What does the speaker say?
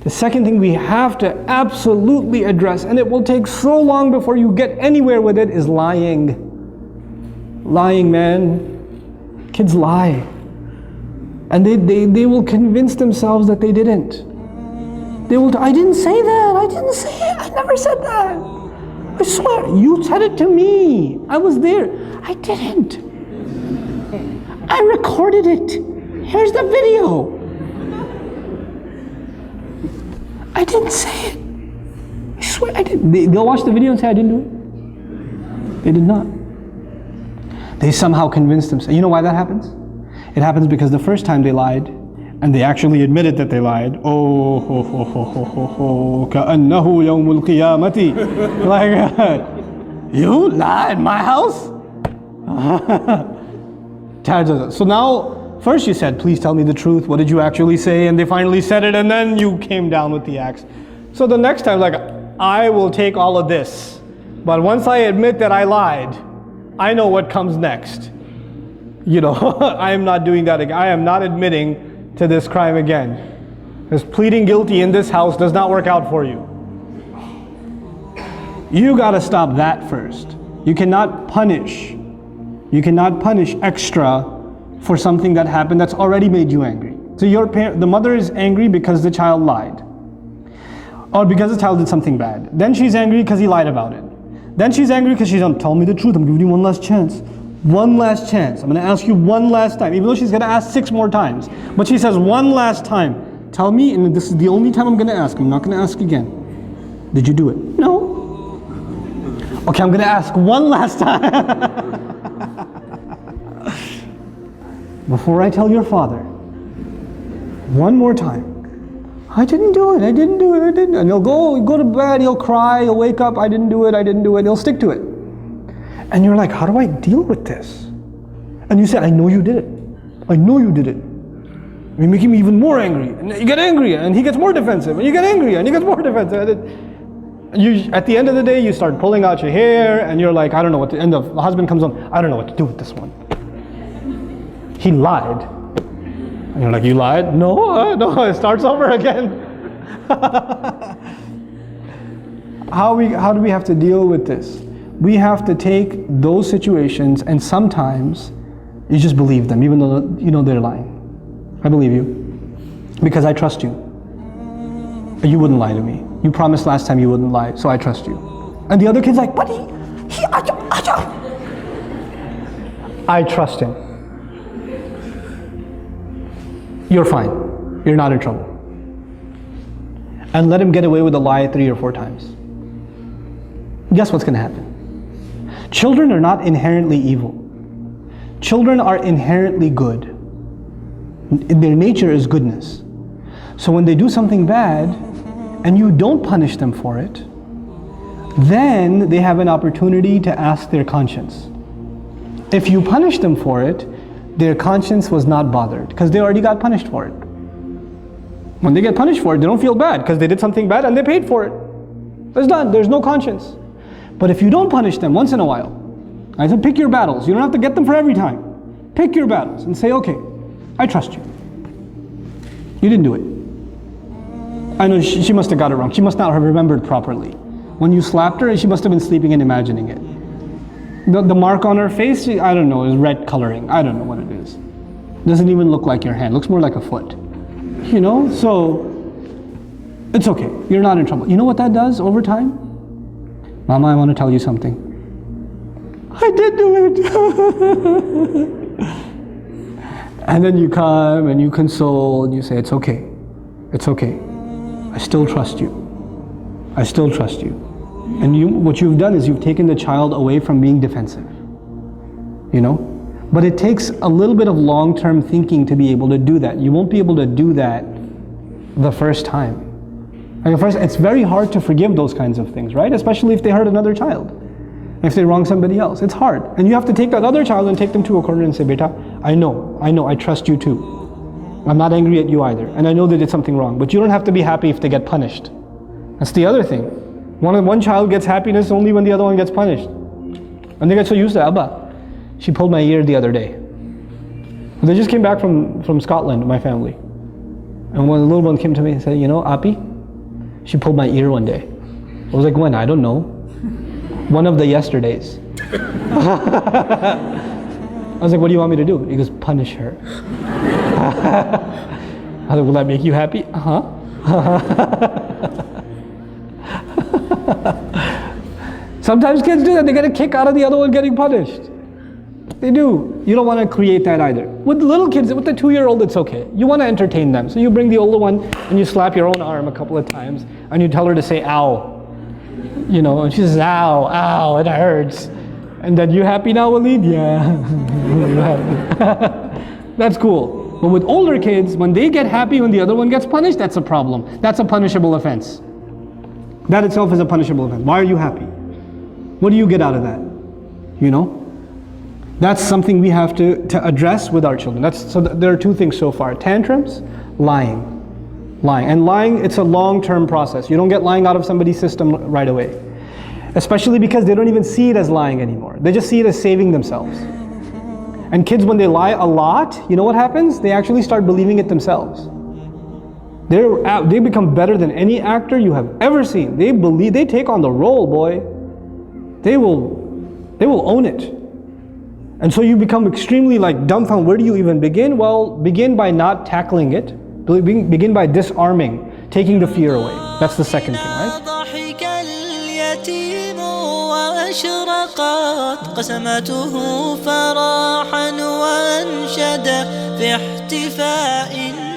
The second thing we have to absolutely address, and it will take so long before you get anywhere with it, is lying. Lying, man. Kids lie. And they will convince themselves that they didn't. They will, I didn't say that, I didn't say it, I never said that. I swear, you said it to me. I was there. I didn't. I recorded it. Here's the video. I didn't say it. I swear I didn't. They'll watch the video and say I didn't do it. They did not. They somehow convinced themselves. You know why that happens? It happens because the first time they lied, and they actually admitted that they lied. Oh, ho, ho, ho, ho, ho, ho, ka'annahu yawmul qiyamati. Like, you lied in my house? So now, first you said, please tell me the truth. What did you actually say? And they finally said it, and then you came down with the axe. So the next time, like, I will take all of this. But once I admit that I lied, I know what comes next. You know, I am not doing that again. I am not admitting to this crime again. Because pleading guilty in this house does not work out for you. You gotta stop that first. You cannot punish. You cannot punish extra for something that happened that's already made you angry. So the mother is angry because the child lied. Or because the child did something bad. Then she's angry because he lied about it. Then she's angry because she's tell me the truth, I'm giving you one last chance. One last chance. I'm going to ask you one last time, even though she's going to ask 6 more times. But she says one last time, tell me, and this is the only time I'm going to ask. I'm not going to ask again. Did you do it? No. Okay, I'm going to ask one last time. Before I tell your father, one more time. I didn't do it, I didn't do it, I didn't. And he'll go to bed, he'll cry, he'll wake up, I didn't do it, I didn't do it. He'll stick to it. And you're like, how do I deal with this? And you say, I know you did it. I know you did it. You're making me even more angry. And you get angry, and he gets more defensive. And you get angry, and he gets more defensive. And at the end of the day, you start pulling out your hair, and you're like, I don't know what to, and the husband comes on, I don't know what to do with this one. He lied. And you're like, you lied? No, it starts over again. How do we have to deal with this? We have to take those situations, and sometimes you just believe them, even though you know they're lying. I believe you because I trust you. You wouldn't lie to me. You promised last time you wouldn't lie, so I trust you. And the other kid's like, but I trust him. You're fine. You're not in trouble. And let him get away with a lie 3 or 4 times. Guess what's going to happen? Children are not inherently evil. Children are inherently good. Their nature is goodness. So when they do something bad and you don't punish them for it, then they have an opportunity to ask their conscience. If you punish them for it, their conscience was not bothered because they already got punished for it. When they get punished for it, they don't feel bad because they did something bad and they paid for it. It's done. There's no conscience. But if you don't punish them once in a while, I said pick your battles. You don't have to get them for every time. Pick your battles and say, okay, I trust you. You didn't do it. I know she must have got it wrong. She must not have remembered properly. When you slapped her, she must have been sleeping and imagining it. The mark on her face, I don't know, is red coloring. I don't know what it is. Doesn't even look like your hand. Looks more like a foot. You know, so it's okay. You're not in trouble. You know what that does over time? Mama, I want to tell you something. I did do it. And then you come and you console and you say, it's okay. It's okay. I still trust you. I still trust you. And what you've done is you've taken the child away from being defensive. You know? But it takes a little bit of long-term thinking to be able to do that. You won't be able to do that the first time. Like at first, it's very hard to forgive those kinds of things, right? Especially if they hurt another child. If they wrong somebody else. It's hard. And you have to take that other child and take them to a corner and say, Beta, I know, I trust you too. I'm not angry at you either. And I know they did something wrong. But you don't have to be happy if they get punished. That's the other thing. One child gets happiness only when the other one gets punished. And they get so used to Abba. She pulled my ear the other day. They just came back from Scotland, my family. And when the little one came to me and said, you know, Api, She pulled my ear one day. I was like, when? I don't know. One of the yesterdays. I was like, what do you want me to do? He goes, punish her. I was like, will that make you happy? Uh-huh. Sometimes kids do that. They get a kick out of the other one getting punished. They do. You don't want to create that either. With little kids, with the 2-year-old, it's okay. You want to entertain them. So you bring the older one and you slap your own arm a couple of times and you tell her to say, ow. You know, and she says, ow, ow, it hurts. And then, you happy now, Walid? Yeah. That's cool. But with older kids, when they get happy when the other one gets punished, that's a problem. That's a punishable offense. That itself is a punishable offense. Why are you happy? What do you get out of that? You know? That's something we have to address with our children. So there are 2 things so far. Tantrums, lying. Lying. And lying, it's a long-term process. You don't get lying out of somebody's system right away. Especially because they don't even see it as lying anymore. They just see it as saving themselves. And kids, when they lie a lot, you know what happens? They actually start believing it themselves. They become better than any actor you have ever seen. They take on the role, boy. They will own it. And so you become extremely dumbfounded. Where do you even begin? Well, begin by not tackling it. Begin by disarming, taking the fear away. That's the second thing, right? وأشرقت قسمته فراحا وأنشد في احتفاء